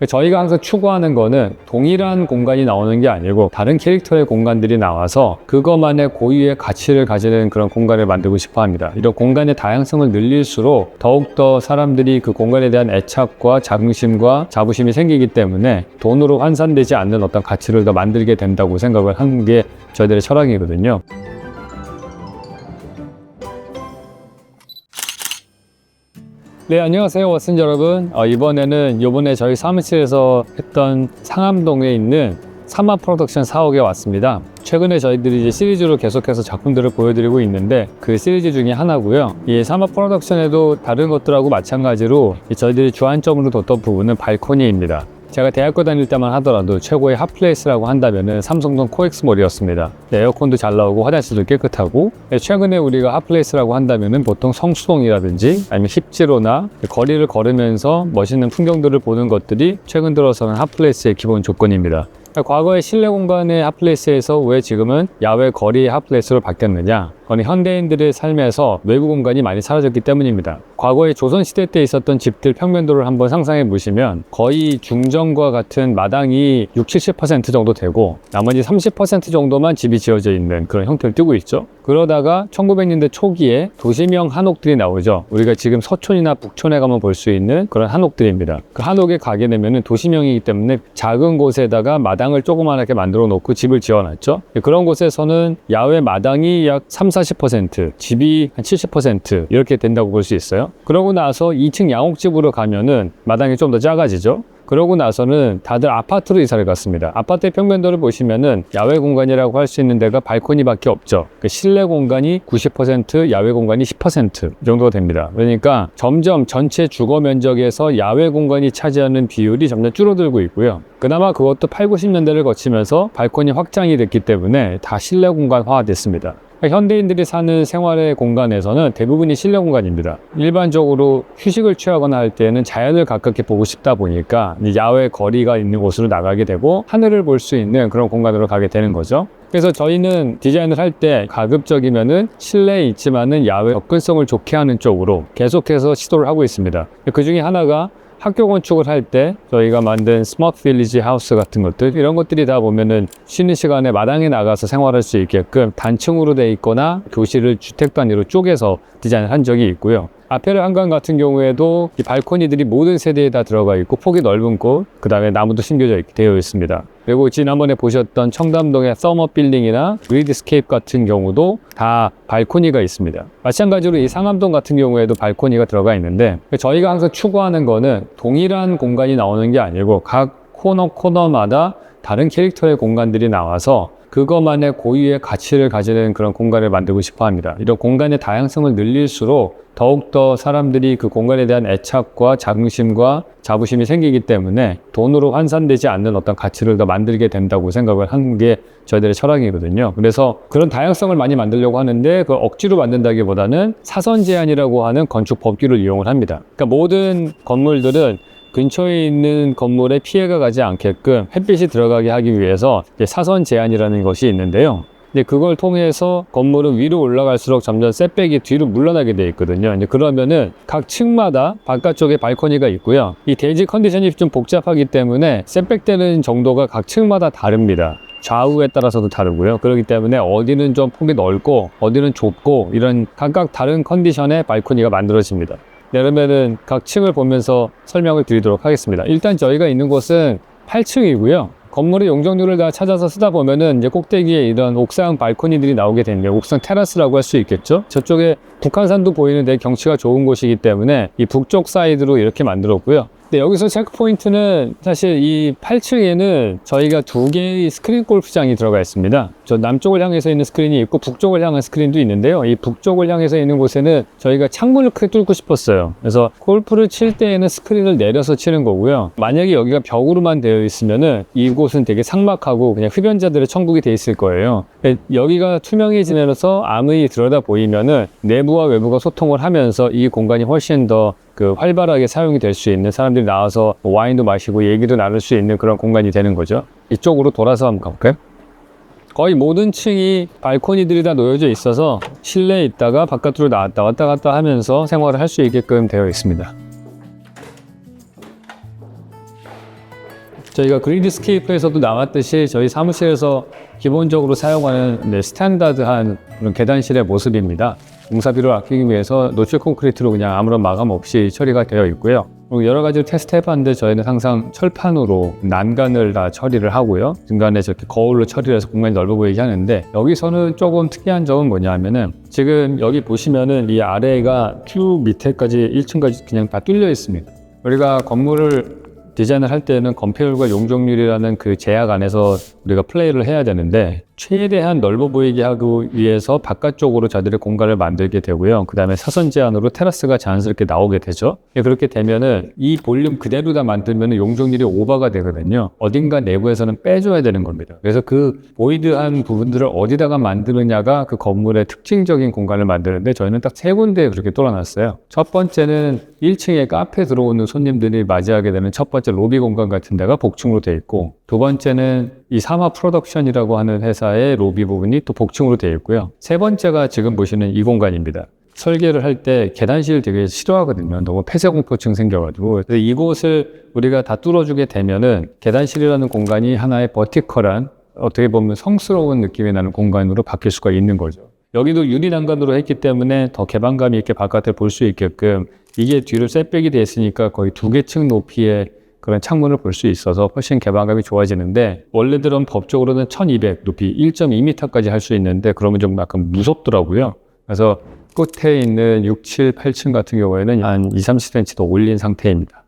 저희가 항상 추구하는 거는 동일한 공간이 나오는 게 아니고 다른 캐릭터의 공간들이 나와서 그것만의 고유의 가치를 가지는 그런 공간을 만들고 싶어 합니다. 이런 공간의 다양성을 늘릴수록 더욱더 사람들이 그 공간에 대한 애착과 자긍심과 자부심이 생기기 때문에 돈으로 환산되지 않는 어떤 가치를 더 만들게 된다고 생각을 하는 게 저희들의 철학이거든요. 네, 안녕하세요, 왓슨 여러분. 이번에는 요번에 저희 사무실에서 했던 상암동에 있는 사마 프로덕션 사옥에 왔습니다. 최근에 저희들이 이제 시리즈로 계속해서 작품들을 보여드리고 있는데 그 시리즈 중에 하나고요. 이 사마 프로덕션에도 다른 것들하고 마찬가지로 저희들이 주안점으로 뒀던 부분은 발코니입니다. 제가 대학교 다닐 때만 하더라도 최고의 핫플레이스라고 한다면은 삼성동 코엑스몰이었습니다. 에어컨도 잘 나오고 화장실도 깨끗하고, 최근에 우리가 핫플레이스라고 한다면은 보통 성수동이라든지 아니면 힙지로나 거리를 걸으면서 멋있는 풍경들을 보는 것들이 최근 들어서는 핫플레이스의 기본 조건입니다. 과거의 실내 공간의 핫플레이스에서 왜 지금은 야외 거리의 핫플레이스로 바뀌었느냐? 그건 현대인들의 삶에서 외부 공간이 많이 사라졌기 때문입니다. 과거의 조선시대 때 있었던 집들 평면도를 한번 상상해 보시면 거의 중정과 같은 마당이 60-70% 정도 되고 나머지 30% 정도만 집이 지어져 있는 그런 형태를 띠고 있죠. 그러다가 1900년대 초기에 도시명 한옥들이 나오죠. 우리가 지금 서촌이나 북촌에 가면 볼 수 있는 그런 한옥들입니다. 그 한옥에 가게 되면 도시명이기 때문에 작은 곳에다가 마당을 조그맣게 만들어 놓고 집을 지어놨죠. 그런 곳에서는 야외 마당이 약 30-40%, 집이 한 70% 이렇게 된다고 볼 수 있어요. 그러고 나서 2층 양옥집으로 가면은 마당이 좀 더 작아지죠. 그러고 나서는 다들 아파트로 이사를 갔습니다. 아파트의 평면도를 보시면은 야외 공간이라고 할 수 있는 데가 발코니밖에 없죠. 그 실내 공간이 90%, 야외 공간이 10% 정도가 됩니다. 그러니까 점점 전체 주거 면적에서 야외 공간이 차지하는 비율이 점점 줄어들고 있고요. 그나마 그것도 80-90년대를 거치면서 발코니 확장이 됐기 때문에 다 실내 공간화 됐습니다. 현대인들이 사는 생활의 공간에서는 대부분이 실내 공간입니다. 일반적으로 휴식을 취하거나 할 때는 자연을 가깝게 보고 싶다 보니까 야외 거리가 있는 곳으로 나가게 되고 하늘을 볼 수 있는 그런 공간으로 가게 되는 거죠. 그래서 저희는 디자인을 할 때 가급적이면은 실내에 있지만은 야외 접근성을 좋게 하는 쪽으로 계속해서 시도를 하고 있습니다. 그 중에 하나가 학교 건축을 할 때 저희가 만든 스마트 빌리지 하우스 같은 것들, 이런 것들이 다 보면은 쉬는 시간에 마당에 나가서 생활할 수 있게끔 단층으로 돼 있거나 교실을 주택 단위로 쪼개서 디자인을 한 적이 있고요. 아페르 한강 같은 경우에도 이 발코니들이 모든 세대에 다 들어가 있고 폭이 넓은 곳, 그 다음에 나무도 심겨져 되어 있습니다. 그리고 지난번에 보셨던 청담동의 서머 빌딩이나 그리드스케이프 같은 경우도 다 발코니가 있습니다. 마찬가지로 이 상암동 같은 경우에도 발코니가 들어가 있는데 저희가 항상 추구하는 거는 동일한 공간이 나오는 게 아니고 각 코너마다 다른 캐릭터의 공간들이 나와서 그것만의 고유의 가치를 가지는 그런 공간을 만들고 싶어 합니다. 이런 공간의 다양성을 늘릴수록 더욱더 사람들이 그 공간에 대한 애착과 자긍심과 자부심이 생기기 때문에 돈으로 환산되지 않는 어떤 가치를 더 만들게 된다고 생각을 하는 게 저희들의 철학이거든요. 그래서 그런 다양성을 많이 만들려고 하는데 그걸 억지로 만든다기보다는 사선 제한이라고 하는 건축 법규를 이용을 합니다. 그러니까 모든 건물들은 근처에 있는 건물에 피해가 가지 않게끔 햇빛이 들어가게 하기 위해서 사선 제한이라는 것이 있는데요. 이제 그걸 통해서 건물은 위로 올라갈수록 점점 셋백이 뒤로 물러나게 돼 있거든요. 이제 그러면은 각 층마다 바깥쪽에 발코니가 있고요. 이 대지 컨디션이 좀 복잡하기 때문에 셋백 되는 정도가 각 층마다 다릅니다. 좌우에 따라서도 다르고요. 그렇기 때문에 어디는 좀 폭이 넓고 어디는 좁고 이런 각각 다른 컨디션의 발코니가 만들어집니다. 그러면은 각 층을 보면서 설명을 드리도록 하겠습니다. 일단 저희가 있는 곳은 8층이고요. 건물의 용적률을 다 찾아서 쓰다 보면은 이제 꼭대기에 이런 옥상 발코니들이 나오게 되는 게 옥상 테라스라고 할 수 있겠죠. 저쪽에 북한산도 보이는데 경치가 좋은 곳이기 때문에 이 북쪽 사이드로 이렇게 만들었고요. 네, 여기서 체크 포인트는 사실 이 8층에는 저희가 2개의 스크린 골프장이 들어가 있습니다. 저 남쪽을 향해서 있는 스크린이 있고 북쪽을 향한 스크린도 있는데요. 이 북쪽을 향해서 있는 곳에는 저희가 창문을 크게 뚫고 싶었어요. 그래서 골프를 칠 때에는 스크린을 내려서 치는 거고요. 만약에 여기가 벽으로만 되어 있으면은 이곳은 되게 삭막하고 그냥 흡연자들의 천국이 돼 있을 거예요. 여기가 투명해지면서 아무리 들여다 보이면은 내부와 외부가 소통을 하면서 이 공간이 훨씬 더 활발하게 사용이 될 수 있는, 사람들이 나와서 와인도 마시고 얘기도 나눌 수 있는 그런 공간이 되는 거죠. 이쪽으로 돌아서 한번 가볼까요? 거의 모든 층이 발코니들이 다 놓여져 있어서 실내에 있다가 바깥으로 나왔다 왔다 갔다 하면서 생활을 할 수 있게끔 되어 있습니다. 저희가 그리드스케이프에서도 나왔듯이 저희 사무실에서 기본적으로 사용하는 스탠다드한 그런 계단실의 모습입니다. 공사비를 아끼기 위해서 노출 콘크리트로 그냥 아무런 마감 없이 처리가 되어 있고요. 그리고 여러 가지로 테스트 해봤는데 저희는 항상 철판으로 난간을 다 처리를 하고요. 중간에 저렇게 거울로 처리를 해서 공간이 넓어 보이게 하는데, 여기서는 조금 특이한 점은 뭐냐면은 지금 여기 보시면은 이 아래가 쭉 밑에까지 1층까지 그냥 다 뚫려 있습니다. 우리가 건물을 디자인을 할 때는 건폐율과 용적률이라는 그 제약 안에서 우리가 플레이를 해야 되는데, 최대한 넓어 보이게 하기 위해서 바깥쪽으로 저들의 공간을 만들게 되고요. 그 다음에 사선 제한으로 테라스가 자연스럽게 나오게 되죠. 그렇게 되면은 이 볼륨 그대로 다 만들면 용적률이 오버가 되거든요. 어딘가 내부에서는 빼줘야 되는 겁니다. 그래서 그 보이드한 부분들을 어디다가 만드느냐가 그 건물의 특징적인 공간을 만드는데, 저희는 딱 세 군데 그렇게 뚫어놨어요. 첫 번째는 1층에 카페 들어오는 손님들이 맞이하게 되는 첫 번째 로비 공간 같은 데가 복층으로 되어 있고, 두 번째는 이 사마 프로덕션이라고 하는 회사의 로비 부분이 또 복층으로 되어 있고요. 세 번째가 지금 보시는 이 공간입니다. 설계를 할 때 계단실 되게 싫어하거든요. 너무 폐쇄공포증 생겨가지고. 그래서 이곳을 우리가 다 뚫어주게 되면은 계단실이라는 공간이 하나의 버티컬한, 어떻게 보면 성스러운 느낌이 나는 공간으로 바뀔 수가 있는 거죠. 여기도 유리 난간으로 했기 때문에 더 개방감이 있게 바깥을 볼 수 있게끔, 이게 뒤로 셋백이 되어 있으니까 거의 2개 층 높이의 그런 창문을 볼 수 있어서 훨씬 개방감이 좋아지는데, 원래들은 법적으로는 1200 높이 1.2m까지 할 수 있는데, 그러면 좀 약간 무섭더라고요. 그래서 끝에 있는 6, 7, 8층 같은 경우에는 한 2, 30cm 더 올린 상태입니다.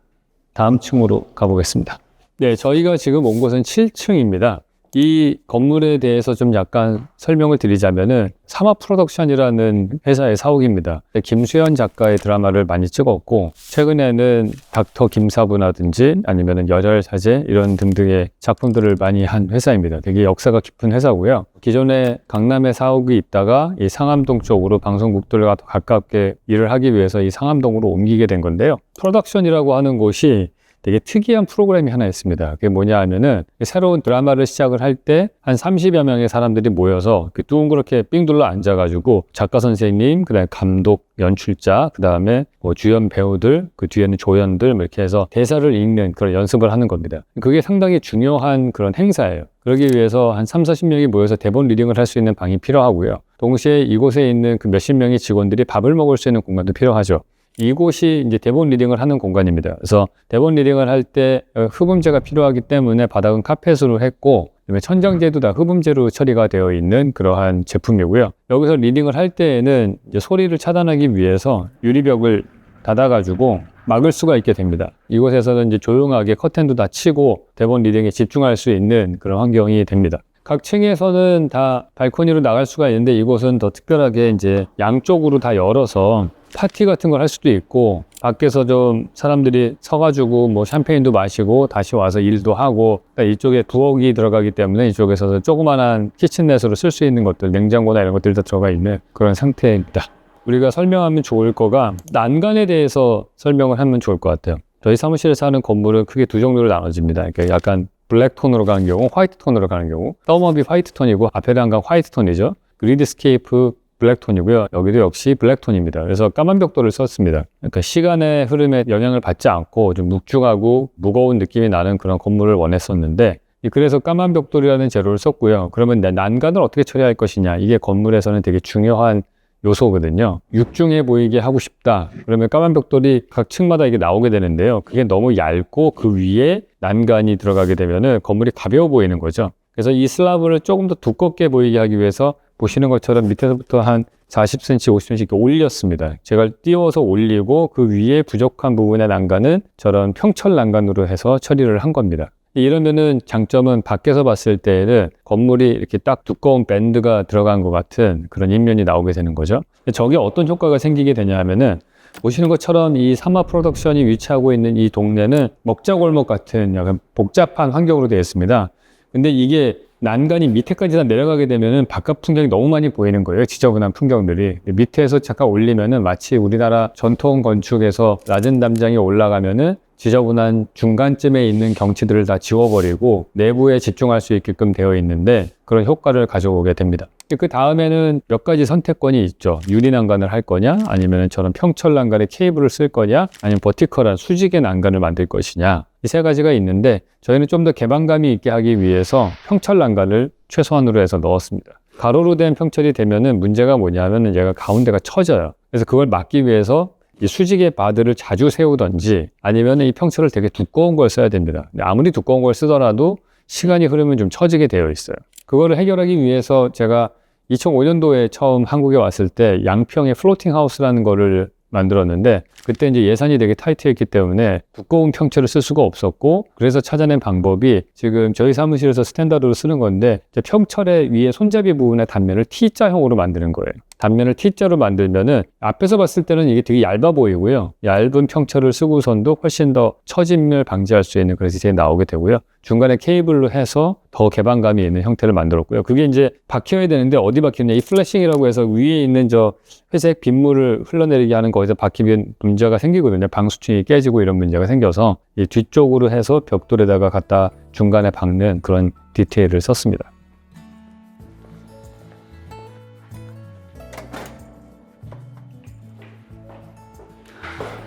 다음 층으로 가보겠습니다. 네, 저희가 지금 온 곳은 7층입니다. 이 건물에 대해서 좀 약간 설명을 드리자면은 사마 프로덕션이라는 회사의 사옥입니다. 김수현 작가의 드라마를 많이 찍었고, 최근에는 닥터 김사부라든지 아니면은 열혈사제 이런 등등의 작품들을 많이 한 회사입니다. 되게 역사가 깊은 회사고요. 기존에 강남에 사옥이 있다가 이 상암동 쪽으로 방송국들과 더 가깝게 일을 하기 위해서 이 상암동으로 옮기게 된 건데요. 프로덕션이라고 하는 곳이 되게 특이한 프로그램이 하나 있습니다. 그게 뭐냐 하면은, 새로운 드라마를 시작을 할 때 한 30여 명의 사람들이 모여서 둥그렇게 삥 둘러 앉아가지고 작가 선생님, 그 다음에 감독, 연출자, 그 다음에 뭐 주연 배우들, 그 뒤에는 조연들 이렇게 해서 대사를 읽는 그런 연습을 하는 겁니다. 그게 상당히 중요한 그런 행사예요. 그러기 위해서 한 3, 40명이 모여서 대본 리딩을 할 수 있는 방이 필요하고요. 동시에 이곳에 있는 그 몇십 명의 직원들이 밥을 먹을 수 있는 공간도 필요하죠. 이곳이 이제 대본 리딩을 하는 공간입니다. 그래서 대본 리딩을 할 때 흡음재가 필요하기 때문에 바닥은 카펫으로 했고, 그다음에 천장재도 다 흡음재로 처리가 되어 있는 그러한 제품이고요. 여기서 리딩을 할 때에는 이제 소리를 차단하기 위해서 유리벽을 닫아가지고 막을 수가 있게 됩니다. 이곳에서는 이제 조용하게 커튼도 다 치고 대본 리딩에 집중할 수 있는 그런 환경이 됩니다. 각 층에서는 다 발코니로 나갈 수가 있는데, 이곳은 더 특별하게 이제 양쪽으로 다 열어서 파티 같은 걸 할 수도 있고, 밖에서 좀 사람들이 서가지고 뭐 샴페인도 마시고 다시 와서 일도 하고, 그러니까 이쪽에 부엌이 들어가기 때문에 이쪽에서 조그만한 키친넷으로 쓸 수 있는 것들, 냉장고나 이런 것들이 다 들어가 있는 그런 상태입니다. 우리가 설명하면 좋을 거가 난간에 대해서 설명을 하면 좋을 것 같아요. 저희 사무실에서 하는 건물은 크게 두 종류로 나눠집니다. 그러니까 약간 블랙 톤으로 가는 경우, 화이트 톤으로 가는 경우, 서머비 화이트 톤이고 앞에 난간 화이트 톤이죠. 그리드스케이프 블랙 톤이고요. 여기도 역시 블랙 톤입니다. 그래서 까만 벽돌을 썼습니다. 그러니까 시간의 흐름에 영향을 받지 않고 좀 묵직하고 무거운 느낌이 나는 그런 건물을 원했었는데, 그래서 까만 벽돌이라는 재료를 썼고요. 그러면 난간을 어떻게 처리할 것이냐, 이게 건물에서는 되게 중요한 요소거든요. 육중해 보이게 하고 싶다. 그러면 까만 벽돌이 각 층마다 이게 나오게 되는데요. 그게 너무 얇고 그 위에 난간이 들어가게 되면은 건물이 가벼워 보이는 거죠. 그래서 이 슬라브를 조금 더 두껍게 보이게 하기 위해서 보시는 것처럼 밑에서부터 한 40cm, 50cm 이렇게 올렸습니다. 제가 띄워서 올리고 그 위에 부족한 부분의 난간은 저런 평철 난간으로 해서 처리를 한 겁니다. 이러면은 장점은 밖에서 봤을 때에는 건물이 이렇게 딱 두꺼운 밴드가 들어간 것 같은 그런 인면이 나오게 되는 거죠. 저게 어떤 효과가 생기게 되냐 하면은, 보시는 것처럼 이 사마 프로덕션이 위치하고 있는 이 동네는 먹자골목 같은 약간 복잡한 환경으로 되어 있습니다. 근데 이게 난간이 밑에까지 다 내려가게 되면은 바깥 풍경이 너무 많이 보이는 거예요. 지저분한 풍경들이. 밑에서 잠깐 올리면은 마치 우리나라 전통 건축에서 낮은 담장이 올라가면은 지저분한 중간쯤에 있는 경치들을 다 지워버리고 내부에 집중할 수 있게끔 되어 있는데 그런 효과를 가져오게 됩니다. 그 다음에는 몇 가지 선택권이 있죠. 유리 난간을 할 거냐, 아니면 저런 평철 난간에 케이블을 쓸 거냐, 아니면 버티컬한 수직의 난간을 만들 것이냐. 이 세 가지가 있는데 저희는 좀 더 개방감이 있게 하기 위해서 평철 난간을 최소한으로 해서 넣었습니다. 가로로 된 평철이 되면은 문제가 뭐냐면은 얘가 가운데가 처져요. 그래서 그걸 막기 위해서 이 수직의 바들을 자주 세우던지 아니면 이 평철을 되게 두꺼운 걸 써야 됩니다. 아무리 두꺼운 걸 쓰더라도 시간이 흐르면 좀 처지게 되어 있어요. 그거를 해결하기 위해서 제가 2005년도에 처음 한국에 왔을 때 양평에 플로팅 하우스라는 거를 만들었는데 그때 이제 예산이 되게 타이트했기 때문에 두꺼운 평철을 쓸 수가 없었고 그래서 찾아낸 방법이 지금 저희 사무실에서 스탠다드로 쓰는 건데 평철의 위에 손잡이 부분의 단면을 T자형으로 만드는 거예요. 단면을 T자로 만들면은 앞에서 봤을 때는 이게 되게 얇아 보이고요. 얇은 평철을 쓰고선도 훨씬 더 처짐을 방지할 수 있는 그런 디자인이 나오게 되고요. 중간에 케이블로 해서 더 개방감이 있는 형태를 만들었고요. 그게 이제 박혀야 되는데 어디 박히느냐. 이 플래싱이라고 해서 위에 있는 저 회색 빗물을 흘러내리게 하는 거에서 박히면 문제가 생기거든요. 방수층이 깨지고 이런 문제가 생겨서 이 뒤쪽으로 해서 벽돌에다가 갖다 중간에 박는 그런 디테일을 썼습니다.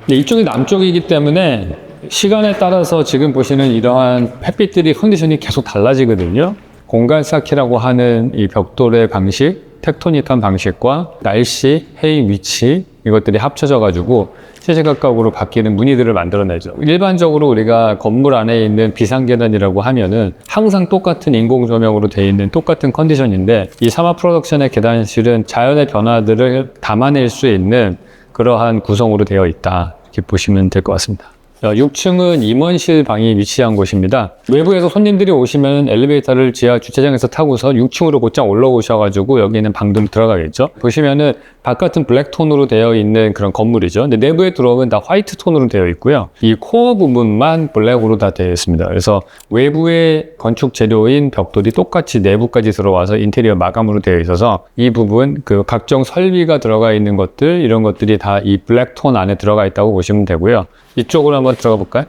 이쪽이 남쪽이기 때문에 시간에 따라서 지금 보시는 이러한 햇빛들이 컨디션이 계속 달라지거든요. 공간 쌓기라고 하는 이 벽돌의 방식, 텍토닉한 방식과 날씨, 해의 위치 이것들이 합쳐져 가지고 시시각각으로 바뀌는 무늬들을 만들어내죠. 일반적으로 우리가 건물 안에 있는 비상계단이라고 하면은 항상 똑같은 인공조명으로 되어 있는 똑같은 컨디션인데 이 사마 프로덕션의 계단실은 자연의 변화들을 담아낼 수 있는 그러한 구성으로 되어 있다. 이렇게 보시면 될 것 같습니다. 6층은 임원실 방이 위치한 곳입니다. 외부에서 손님들이 오시면 엘리베이터를 지하 주차장에서 타고서 6층으로 곧장 올라오셔가지고 여기 있는 방들로 들어가겠죠. 보시면은 바깥은 블랙톤으로 되어 있는 그런 건물이죠. 근데 내부에 들어오면 다 화이트 톤으로 되어 있고요. 이 코어 부분만 블랙으로 다 되어 있습니다. 그래서 외부의 건축 재료인 벽돌이 똑같이 내부까지 들어와서 인테리어 마감으로 되어 있어서 이 부분 그 각종 설비가 들어가 있는 것들 이런 것들이 다 이 블랙톤 안에 들어가 있다고 보시면 되고요. 이쪽으로 한번 들어가 볼까요?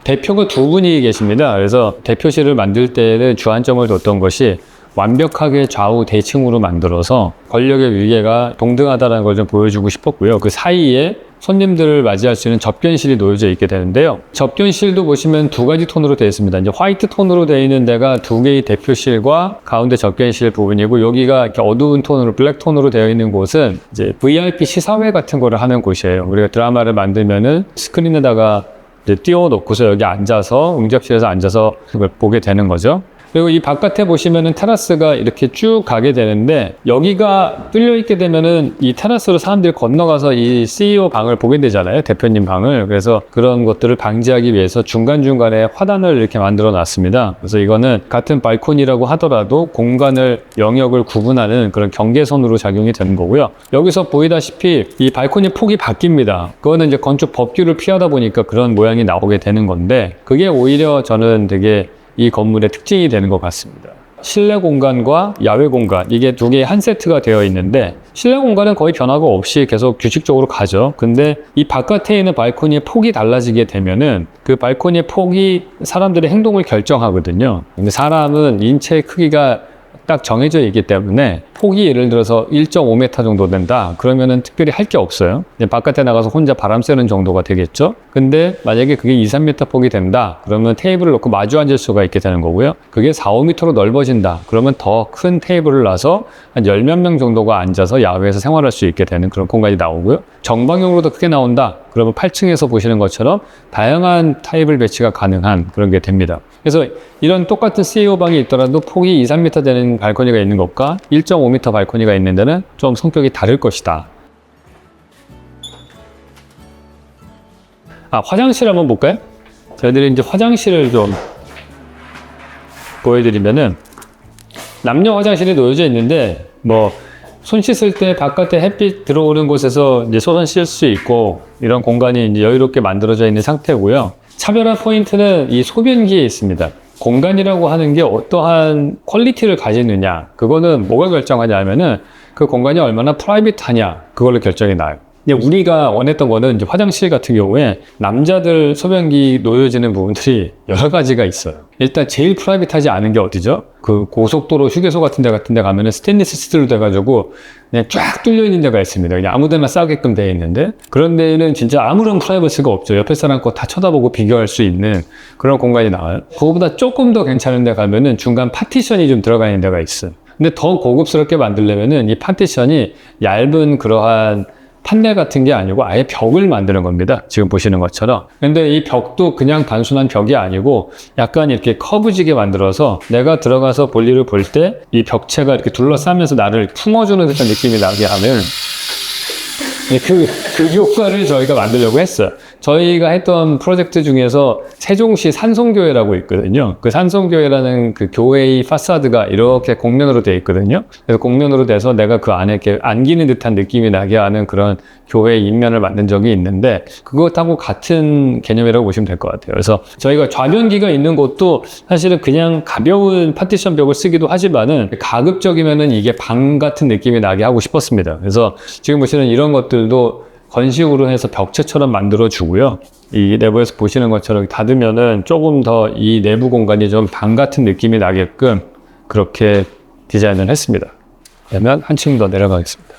대표가 두 분이 계십니다. 그래서 대표실을 만들 때는 주안점을 뒀던 것이 완벽하게 좌우 대칭으로 만들어서 권력의 위계가 동등하다는 걸 좀 보여주고 싶었고요. 그 사이에 손님들을 맞이할 수 있는 접견실이 놓여져 있게 되는데요. 접견실도 보시면 두 가지 톤으로 되어 있습니다. 이제 화이트 톤으로 되어 있는 데가 두 개의 대표실과 가운데 접견실 부분이고 여기가 이렇게 어두운 톤으로 블랙 톤으로 되어 있는 곳은 이제 VIP 시사회 같은 거를 하는 곳이에요. 우리가 드라마를 만들면은 스크린에다가 이제 띄워놓고서 여기 앉아서 응접실에서 앉아서 그걸 보게 되는 거죠. 그리고 이 바깥에 보시면은 테라스가 이렇게 쭉 가게 되는데 여기가 뚫려 있게 되면은 이 테라스로 사람들이 건너가서 이 CEO 방을 보게 되잖아요. 대표님 방을. 그래서 그런 것들을 방지하기 위해서 중간중간에 화단을 이렇게 만들어 놨습니다. 그래서 이거는 같은 발코니라고 하더라도 공간을 영역을 구분하는 그런 경계선으로 작용이 되는 거고요. 여기서 보이다시피 이 발코니 폭이 바뀝니다. 그거는 이제 건축 법규를 피하다 보니까 그런 모양이 나오게 되는 건데 그게 오히려 저는 되게 이 건물의 특징이 되는 것 같습니다. 실내 공간과 야외 공간 이게 두 개의 한 세트가 되어 있는데 실내 공간은 거의 변화가 없이 계속 규칙적으로 가죠. 근데 이 바깥에 있는 발코니의 폭이 달라지게 되면은 그 발코니의 폭이 사람들의 행동을 결정하거든요. 근데 사람은 인체의 크기가 딱 정해져 있기 때문에 폭이 예를 들어서 1.5m 정도 된다 그러면은 특별히 할 게 없어요. 바깥에 나가서 혼자 바람 쐬는 정도가 되겠죠. 근데 만약에 그게 2-3m 폭이 된다 그러면 테이블을 놓고 마주 앉을 수가 있게 되는 거고요. 그게 4-5m로 넓어진다 그러면 더 큰 테이블을 놔서 한 10몇 명 정도가 앉아서 야외에서 생활할 수 있게 되는 그런 공간이 나오고요. 정방형으로도 크게 나온다 그러면 8층에서 보시는 것처럼 다양한 테이블 배치가 가능한 그런 게 됩니다. 그래서 이런 똑같은 CEO 방이 있더라도 폭이 2-3m 되는 발코니가 있는 것과 1.5m 발코니가 있는 데는 좀 성격이 다를 것이다. 화장실 한번 볼까요? 저희들이 이제 화장실을 좀 보여드리면은 남녀 화장실이 놓여져 있는데 뭐 손 씻을 때 바깥에 햇빛 들어오는 곳에서 이제 손을 씻을 수 있고 이런 공간이 이제 여유롭게 만들어져 있는 상태고요. 차별화 포인트는 이 소변기에 있습니다. 공간이라고 하는 게 어떠한 퀄리티를 가지느냐, 그거는 뭐가 결정하냐면은 그 공간이 얼마나 프라이빗하냐, 그걸로 결정이 나요. 근데 우리가 원했던 거는 이제 화장실 같은 경우에 남자들 소변기 놓여지는 부분들이 여러 가지가 있어요. 일단 제일 프라이빗하지 않은 게 어디죠? 그 고속도로 휴게소 같은 데 가면은 스테인리스 스틸로 돼가지고 그냥 쫙 뚫려 있는 데가 있습니다. 그냥 아무 데나 싸게끔 돼 있는데, 그런 데는 진짜 아무런 프라이버시가 없죠. 옆에 사람 거 다 쳐다보고 비교할 수 있는 그런 공간이 나와요. 그거보다 조금 더 괜찮은 데 가면은 중간 파티션이 좀 들어가 있는 데가 있어요. 근데 더 고급스럽게 만들려면은 이 파티션이 얇은 그러한 판넬 같은 게 아니고 아예 벽을 만드는 겁니다. 지금 보시는 것처럼. 근데 이 벽도 그냥 단순한 벽이 아니고 약간 이렇게 커브지게 만들어서 내가 들어가서 볼일을 볼 때 이 벽체가 이렇게 둘러싸면서 나를 품어주는 듯한 느낌이 나게 하면 그 효과를 저희가 만들려고 했어요. 저희가 했던 프로젝트 중에서 세종시 산송교회라고 있거든요. 그 산송교회라는 그 교회의 파사드가 이렇게 곡면으로 되어 있거든요. 그래서 곡면으로 돼서 내가 그 안에 이렇게 안기는 듯한 느낌이 나게 하는 그런 교회 인면을 만든 적이 있는데, 그것하고 같은 개념이라고 보시면 될 것 같아요. 그래서 저희가 좌변기가 있는 곳도 사실은 그냥 가벼운 파티션 벽을 쓰기도 하지만은 가급적이면은 이게 방 같은 느낌이 나게 하고 싶었습니다. 그래서 지금 보시는 이런 것들도 건식으로 해서 벽체처럼 만들어 주고요. 이 내부에서 보시는 것처럼 닫으면은 조금 더 이 내부 공간이 좀 방 같은 느낌이 나게끔 그렇게 디자인을 했습니다. 그러면 한층 더 내려가겠습니다.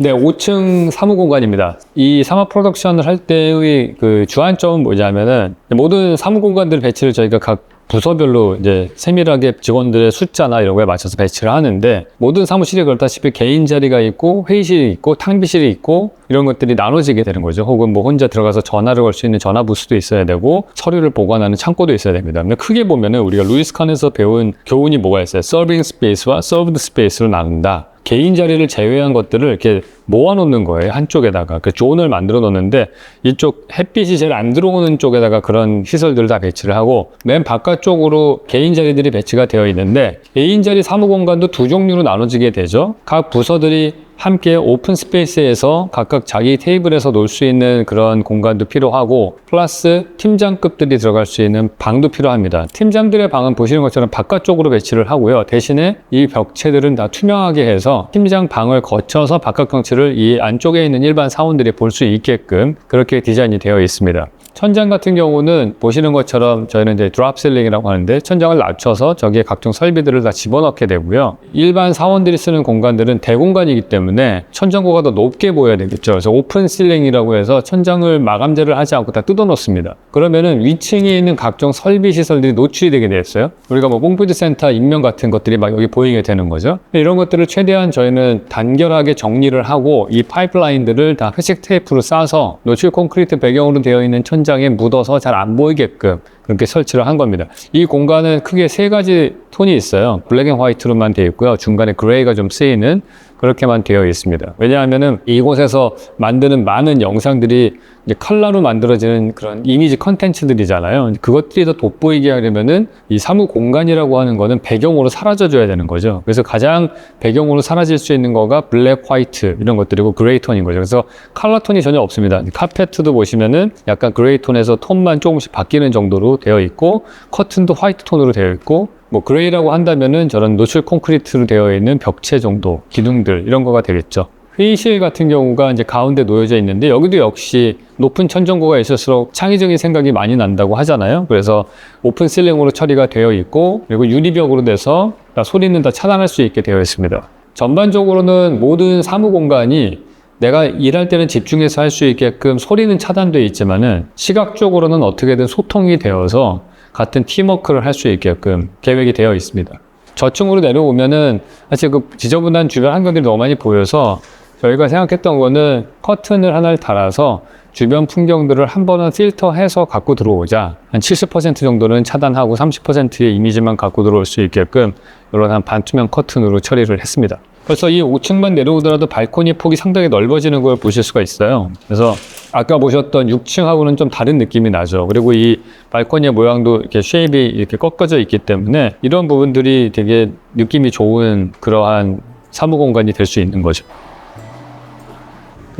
네, 5층 사무 공간입니다. 이 사마 프로덕션을 할 때의 그 주안점은 뭐냐면은 모든 사무 공간들 배치를 저희가 각 부서별로 이제 세밀하게 직원들의 숫자나 이런 거에 맞춰서 배치를 하는데, 모든 사무실이 그렇다시피 개인 자리가 있고 회의실이 있고 탕비실이 있고 이런 것들이 나눠지게 되는 거죠. 혹은 뭐 혼자 들어가서 전화를 걸 수 있는 전화 부스도 있어야 되고 서류를 보관하는 창고도 있어야 됩니다. 근데 크게 보면은 우리가 루이스 칸에서 배운 교훈이 뭐가 있어요? 서빙 스페이스와 서브드 스페이스로 나눈다. 개인 자리를 제외한 것들을 이렇게 모아놓는 거예요. 한쪽에다가 그 존을 만들어 놓는데, 이쪽 햇빛이 제일 안 들어오는 쪽에다가 그런 시설들을 다 배치를 하고, 맨 바깥쪽으로 개인 자리들이 배치가 되어 있는데, 개인 자리 사무 공간도 두 종류로 나눠지게 되죠. 각 부서들이 함께 오픈 스페이스에서 각각 자기 테이블에서 놀 수 있는 그런 공간도 필요하고, 플러스 팀장급들이 들어갈 수 있는 방도 필요합니다. 팀장들의 방은 보시는 것처럼 바깥쪽으로 배치를 하고요. 대신에 이 벽체들은 다 투명하게 해서 팀장 방을 거쳐서 바깥 경치를 이 안쪽에 있는 일반 사원들이 볼 수 있게끔 그렇게 디자인이 되어 있습니다. 천장 같은 경우는 보시는 것처럼 저희는 이제 드롭 실링이라고 하는데, 천장을 낮춰서 저기에 각종 설비들을 다 집어넣게 되고요. 일반 사원들이 쓰는 공간들은 대공간이기 때문에 천장고가 더 높게 보여야 되겠죠. 그래서 오픈 실링이라고 해서 천장을 마감재를 하지 않고 다 뜯어 놓습니다. 그러면은 위층에 있는 각종 설비 시설들이 노출이 되게 됐어요. 우리가 뭐 뽕푸드 센터 인명 같은 것들이 막 여기 보이게 되는 거죠. 이런 것들을 최대한 저희는 단결하게 정리를 하고 이 파이프라인들을 다 회색 테이프로 싸서 노출 콘크리트 배경으로 되어 있는 천장에 묻어서 잘 안 보이게끔 그렇게 설치를 한 겁니다. 이 공간은 크게 세 가지 톤이 있어요. 블랙 앤 화이트로만 되어 있고요. 중간에 그레이가 좀 쓰이는 그렇게만 되어 있습니다. 왜냐하면은 이곳에서 만드는 많은 영상들이 이제 컬러로 만들어지는 그런 이미지 컨텐츠들이잖아요. 그것들이 더 돋보이게 하려면은 이 사무 공간이라고 하는 거는 배경으로 사라져줘야 되는 거죠. 그래서 가장 배경으로 사라질 수 있는 거가 블랙, 화이트 이런 것들이고 그레이 톤인 거죠. 그래서 컬러 톤이 전혀 없습니다. 카페트도 보시면은 약간 그레이 톤에서 톤만 조금씩 바뀌는 정도로 되어 있고, 커튼도 화이트 톤으로 되어 있고, 뭐 그레이라고 한다면은 저런 노출 콘크리트로 되어 있는 벽체 정도, 기둥들 이런 거가 되겠죠. 회의실 같은 경우가 이제 가운데 놓여져 있는데, 여기도 역시 높은 천정고가 있을수록 창의적인 생각이 많이 난다고 하잖아요. 그래서 오픈 실링으로 처리가 되어 있고, 그리고 유리벽으로 돼서 소리는 다 차단할 수 있게 되어 있습니다. 전반적으로는 모든 사무 공간이 내가 일할 때는 집중해서 할 수 있게끔 소리는 차단되어 있지만은 시각적으로는 어떻게든 소통이 되어서 같은 팀워크를 할 수 있게끔 계획이 되어 있습니다. 저층으로 내려오면은 사실 그 지저분한 주변 환경들이 너무 많이 보여서 저희가 생각했던 거는 커튼을 하나를 달아서 주변 풍경들을 한 번은 필터해서 갖고 들어오자. 한 70% 정도는 차단하고 30%의 이미지만 갖고 들어올 수 있게끔 이런 한 반투명 커튼으로 처리를 했습니다. 그래서 이 5층만 내려오더라도 발코니 폭이 상당히 넓어지는 걸 보실 수가 있어요. 그래서 아까 보셨던 6층하고는 좀 다른 느낌이 나죠. 그리고 이 발코니의 모양도 이렇게 쉐입이 이렇게 꺾어져 있기 때문에 이런 부분들이 되게 느낌이 좋은 그러한 사무 공간이 될 수 있는 거죠.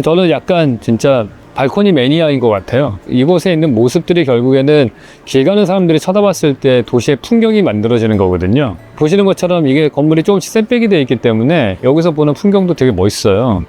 저는 약간 진짜 발코니 매니아인 것 같아요. 이곳에 있는 모습들이 결국에는 길 가는 사람들이 쳐다봤을 때 도시의 풍경이 만들어지는 거거든요. 보시는 것처럼 이게 건물이 조금씩 셋백이 되어 있기 때문에 여기서 보는 풍경도 되게 멋있어요.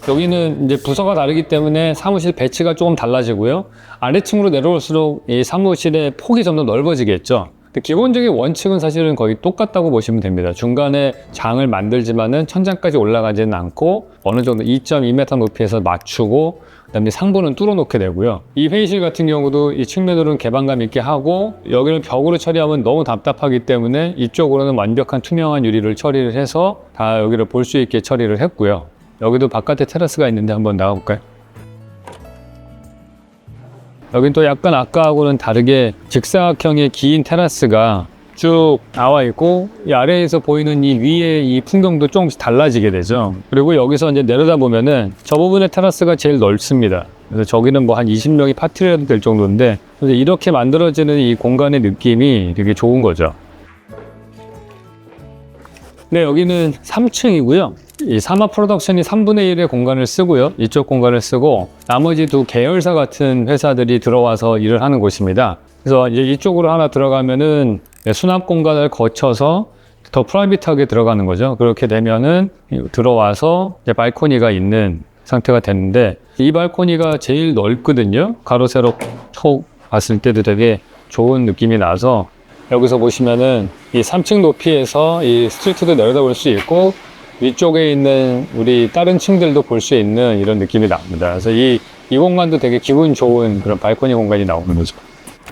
여기는 이제 부서가 다르기 때문에 사무실 배치가 조금 달라지고요. 아래층으로 내려올수록 이 사무실의 폭이 좀 더 넓어지겠죠. 기본적인 원칙은 사실은 거의 똑같다고 보시면 됩니다. 중간에 장을 만들지만은 천장까지 올라가지는 않고 어느 정도 2.2m 높이에서 맞추고 그다음에 상부는 뚫어 놓게 되고요. 이 회의실 같은 경우도 이 측면으로는 개방감 있게 하고 여기를 벽으로 처리하면 너무 답답하기 때문에 이쪽으로는 완벽한 투명한 유리를 처리를 해서 다 여기를 볼 수 있게 처리를 했고요. 여기도 바깥에 테라스가 있는데 한번 나가볼까요? 여긴 또 약간 아까하고는 다르게 직사각형의 긴 테라스가 쭉 나와 있고 이 아래에서 보이는 이 위에 이 풍경도 조금씩 달라지게 되죠. 그리고 여기서 이제 내려다 보면은 저 부분의 테라스가 제일 넓습니다. 그래서 저기는 뭐 한 20명이 파티를 해도 될 정도인데 이렇게 만들어지는 이 공간의 느낌이 되게 좋은 거죠. 네, 여기는 3층이고요. 이 사마 프로덕션이 3분의 1의 공간을 쓰고요. 이쪽 공간을 쓰고 나머지 두 계열사 같은 회사들이 들어와서 일을 하는 곳입니다. 그래서 이제 이쪽으로 하나 들어가면은 수납 공간을 거쳐서 더 프라이빗하게 들어가는 거죠. 그렇게 되면은 들어와서 이제 발코니가 있는 상태가 됐는데 이 발코니가 제일 넓거든요. 가로 세로 톡 봤을 때도 되게 좋은 느낌이 나서 여기서 보시면은 이 3층 높이에서 이 스트리트도 내려다볼 수 있고 위쪽에 있는 우리 다른 층들도 볼 수 있는 이런 느낌이 납니다. 그래서 이 공간도 되게 기분 좋은 그런 발코니 공간이 나오는 거죠.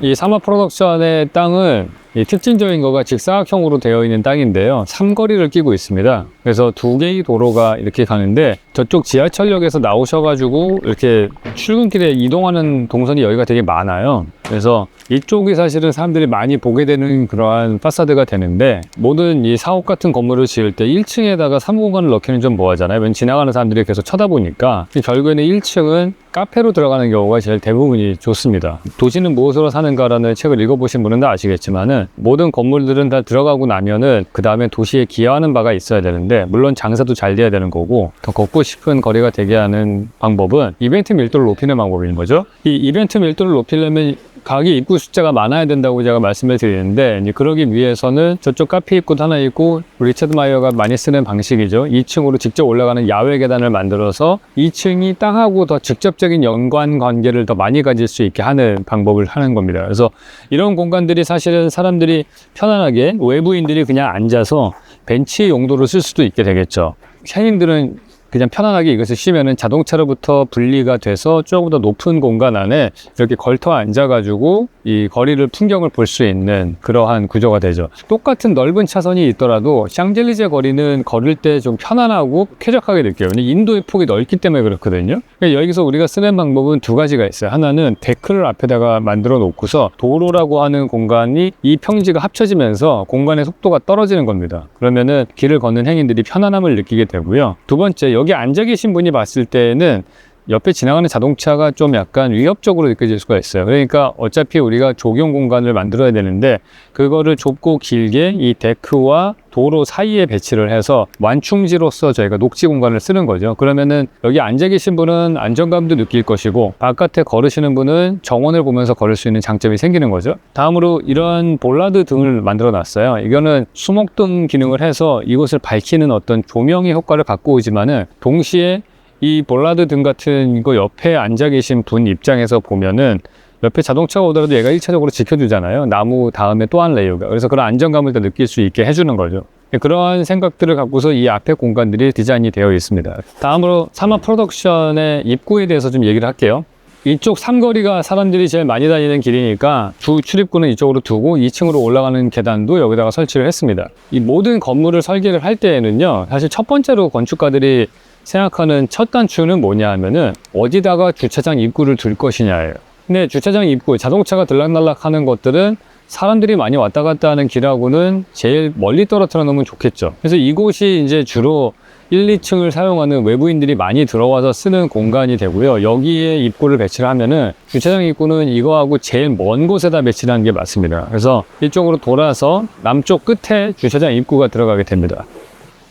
이 사마 프로덕션의 땅은 이 특징적인 거가 직사각형으로 되어 있는 땅인데요. 삼거리를 끼고 있습니다. 그래서 두 개의 도로가 이렇게 가는데 저쪽 지하철역에서 나오셔가지고 이렇게 출근길에 이동하는 동선이 여기가 되게 많아요. 그래서 이쪽이 사실은 사람들이 많이 보게 되는 그러한 파사드가 되는데 모든 이 사옥 같은 건물을 지을 때 1층에다가 사무공간을 넣기는 좀 뭐하잖아요. 왜냐면 지나가는 사람들이 계속 쳐다보니까 결국에는 1층은 카페로 들어가는 경우가 제일 대부분이 좋습니다. 도시는 무엇으로 사는가라는 책을 읽어보신 분은 다 아시겠지만은 모든 건물들은 다 들어가고 나면은 그 다음에 도시에 기여하는 바가 있어야 되는데 물론 장사도 잘 돼야 되는 거고 더 걷고 싶은 거리가 되게 하는 방법은 이벤트 밀도를 높이는 방법인 거죠. 이 이벤트 밀도를 높이려면 가게 입구 숫자가 많아야 된다고 제가 말씀을 드리는데 이제 그러기 위해서는 저쪽 카페 입구도 하나 있고 리처드 마이어가 많이 쓰는 방식이죠. 2층으로 직접 올라가는 야외 계단을 만들어서 2층이 땅하고 더 직접적인 연관 관계를 더 많이 가질 수 있게 하는 방법을 하는 겁니다. 그래서 이런 공간들이 사실은 사람들이 편안하게 외부인들이 그냥 앉아서 벤치 용도로 쓸 수도 있게 되겠죠. 현인들은 그냥 편안하게 이것을 쉬면은 자동차로부터 분리가 돼서 조금 더 높은 공간 안에 이렇게 걸터 앉아가지고 이 거리를 풍경을 볼 수 있는 그러한 구조가 되죠. 똑같은 넓은 차선이 있더라도 샹젤리제 거리는 걸을 때 좀 편안하고 쾌적하게 느껴요. 인도의 폭이 넓기 때문에 그렇거든요. 그러니까 여기서 우리가 쓰는 방법은 두 가지가 있어요. 하나는 데크를 앞에다가 만들어 놓고서 도로라고 하는 공간이 이 평지가 합쳐지면서 공간의 속도가 떨어지는 겁니다. 그러면은 길을 걷는 행인들이 편안함을 느끼게 되고요. 두 번째, 여기 앉아 계신 분이 봤을 때는 옆에 지나가는 자동차가 좀 약간 위협적으로 느껴질 수가 있어요. 그러니까 어차피 우리가 조경 공간을 만들어야 되는데 그거를 좁고 길게 이 데크와 도로 사이에 배치를 해서 완충지로서 저희가 녹지 공간을 쓰는 거죠. 그러면은 여기 앉아 계신 분은 안정감도 느낄 것이고 바깥에 걸으시는 분은 정원을 보면서 걸을 수 있는 장점이 생기는 거죠. 다음으로 이런 볼라드 등을 만들어 놨어요. 이거는 수목등 기능을 해서 이곳을 밝히는 어떤 조명의 효과를 갖고 오지만은 동시에 이 볼라드 등 같은 거 옆에 앉아 계신 분 입장에서 보면은 옆에 자동차가 오더라도 얘가 1차적으로 지켜주잖아요. 나무 다음에 또 한 레이어가. 그래서 그런 안정감을 더 느낄 수 있게 해주는 거죠. 그러한 생각들을 갖고서 이 앞에 공간들이 디자인이 되어 있습니다. 다음으로 사마 프로덕션의 입구에 대해서 좀 얘기를 할게요. 이쪽 삼거리가 사람들이 제일 많이 다니는 길이니까 주 출입구는 이쪽으로 두고 2층으로 올라가는 계단도 여기다가 설치를 했습니다. 이 모든 건물을 설계를 할 때에는요, 사실 첫 번째로 건축가들이 생각하는 첫 단추는 뭐냐 하면은 어디다가 주차장 입구를 둘 것이냐예요. 근데 주차장 입구, 자동차가 들락날락 하는 것들은 사람들이 많이 왔다 갔다 하는 길하고는 제일 멀리 떨어뜨려 놓으면 좋겠죠. 그래서 이곳이 이제 주로 1, 2층을 사용하는 외부인들이 많이 들어와서 쓰는 공간이 되고요. 여기에 입구를 배치를 하면은 주차장 입구는 이거하고 제일 먼 곳에다 배치를 하는 게 맞습니다. 그래서 이쪽으로 돌아서 남쪽 끝에 주차장 입구가 들어가게 됩니다.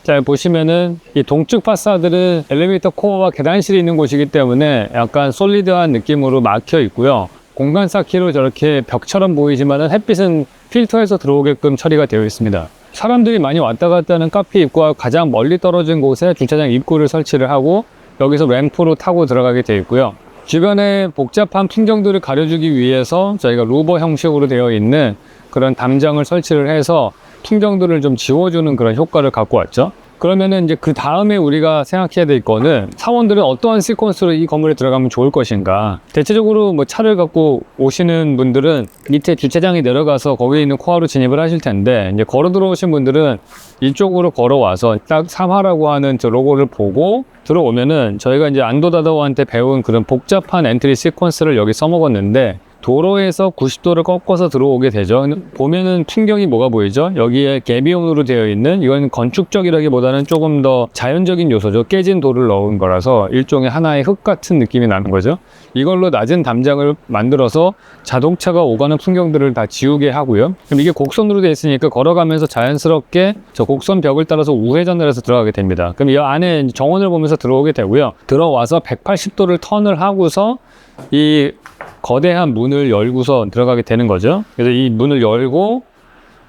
자, 보시면은 이 동쪽 파사드는 엘리베이터 코어와 계단실이 있는 곳이기 때문에 약간 솔리드한 느낌으로 막혀 있고요. 공간 쌓기로 저렇게 벽처럼 보이지만은 햇빛은 필터해서 들어오게끔 처리가 되어 있습니다. 사람들이 많이 왔다 갔다 하는 카페 입구와 가장 멀리 떨어진 곳에 주차장 입구를 설치를 하고 여기서 램프로 타고 들어가게 되어 있고요. 주변에 복잡한 풍경들을 가려주기 위해서 저희가 루버 형식으로 되어 있는 그런 담장을 설치를 해서 풍경들을 좀 지워주는 그런 효과를 갖고 왔죠. 그러면은 이제 그 다음에 우리가 생각해야 될 거는 사원들은 어떠한 시퀀스로 이 건물에 들어가면 좋을 것인가. 대체적으로 뭐 차를 갖고 오시는 분들은 밑에 주차장에 내려가서 거기에 있는 코어로 진입을 하실 텐데, 이제 걸어 들어오신 분들은 이쪽으로 걸어와서 딱 3화라고 하는 저 로고를 보고 들어오면은 저희가 이제 안도다다오한테 배운 그런 복잡한 엔트리 시퀀스를 여기 써먹었는데, 도로에서 90도를 꺾어서 들어오게 되죠. 보면은 풍경이 뭐가 보이죠? 여기에 개비용으로 되어 있는, 이건 건축적이라기보다는 조금 더 자연적인 요소죠. 깨진 돌을 넣은 거라서 일종의 하나의 흙 같은 느낌이 나는 거죠. 이걸로 낮은 담장을 만들어서 자동차가 오가는 풍경들을 다 지우게 하고요. 그럼 이게 곡선으로 되어 있으니까 걸어가면서 자연스럽게 저 곡선 벽을 따라서 우회전을 해서 들어가게 됩니다. 그럼 이 안에 정원을 보면서 들어오게 되고요. 들어와서 180도를 턴을 하고서 이 거대한 문을 열고서 들어가게 되는 거죠. 그래서 이 문을 열고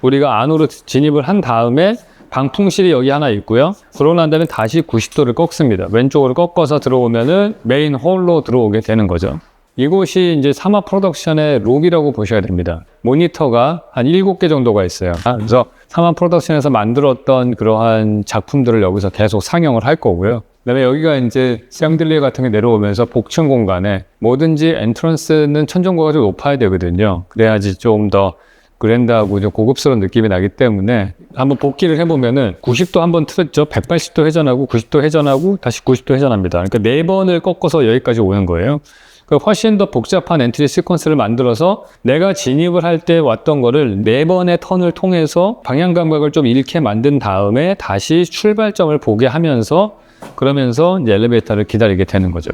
우리가 안으로 진입을 한 다음에 방풍실이 여기 하나 있고요. 그러고 난 다음에 다시 90도를 꺾습니다. 왼쪽으로 꺾어서 들어오면은 메인 홀로 들어오게 되는 거죠. 이곳이 이제 사마 프로덕션의 록이라고 보셔야 됩니다. 모니터가 한 7개 정도가 있어요. 그래서 사마 프로덕션에서 만들었던 그러한 작품들을 여기서 계속 상영을 할 거고요. 그다음에 여기가 이제 샹들리에 같은 게 내려오면서 복층 공간에 뭐든지 엔트런스는 천정고가 좀 높아야 되거든요. 그래야지 좀 더 그랜드하고 좀 고급스러운 느낌이 나기 때문에 한번 복기를 해보면은 90도 한번 틀었죠. 180도 회전하고 90도 회전하고 다시 90도 회전합니다. 그러니까 4번을 꺾어서 여기까지 오는 거예요. 그러니까 훨씬 더 복잡한 엔트리 시퀀스를 만들어서 내가 진입을 할 때 왔던 거를 4번의 턴을 통해서 방향 감각을 좀 잃게 만든 다음에 다시 출발점을 보게 하면서 그러면서 이제 엘리베이터를 기다리게 되는 거죠.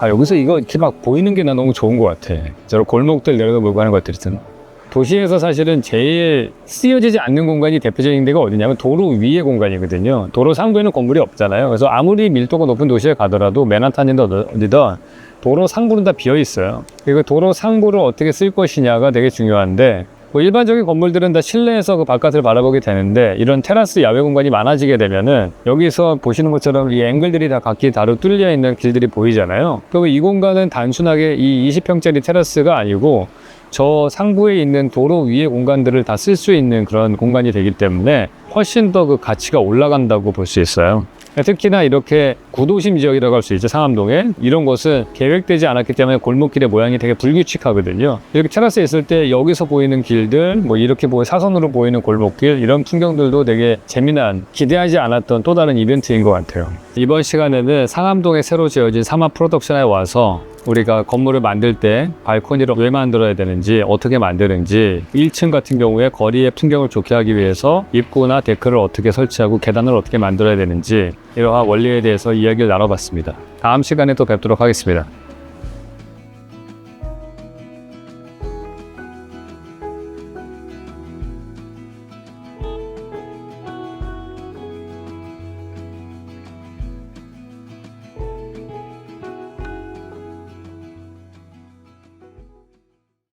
여기서 이거 이렇게 막 보이는 게 나 너무 좋은 것 같아. 저런 골목들 내려다 보고 하는 것들 있잖아. 도시에서 사실은 제일 쓰여지지 않는 공간이 대표적인 데가 어디냐면 도로 위의 공간이거든요. 도로 상부에는 건물이 없잖아요. 그래서 아무리 밀도가 높은 도시에 가더라도 맨하탄이든 어디든 도로 상부는 다 비어 있어요. 그리고 도로 상부를 어떻게 쓸 것이냐가 되게 중요한데, 뭐 일반적인 건물들은 다 실내에서 그 바깥을 바라보게 되는데 이런 테라스 야외 공간이 많아지게 되면은 여기서 보시는 것처럼 이 앵글들이 다 각기 다로 뚫려 있는 길들이 보이잖아요. 그리고 이 공간은 단순하게 이 20평짜리 테라스가 아니고 저 상부에 있는 도로 위의 공간들을 다 쓸 수 있는 그런 공간이 되기 때문에 훨씬 더 그 가치가 올라간다고 볼 수 있어요. 특히나 이렇게 구도심 지역이라고 할 수 있죠. 상암동에 이런 곳은 계획되지 않았기 때문에 골목길의 모양이 되게 불규칙하거든요. 이렇게 테라스에 있을 때 여기서 보이는 길들, 뭐 이렇게 사선으로 보이는 골목길, 이런 풍경들도 되게 재미난, 기대하지 않았던 또 다른 이벤트인 것 같아요. 이번 시간에는 상암동에 새로 지어진 사마 프로덕션에 와서 우리가 건물을 만들 때 발코니를 왜 만들어야 되는지, 어떻게 만드는지, 1층 같은 경우에 거리의 풍경을 좋게 하기 위해서 입구나 데크를 어떻게 설치하고 계단을 어떻게 만들어야 되는지, 이러한 원리에 대해서 이야기를 나눠봤습니다. 다음 시간에 또 뵙도록 하겠습니다.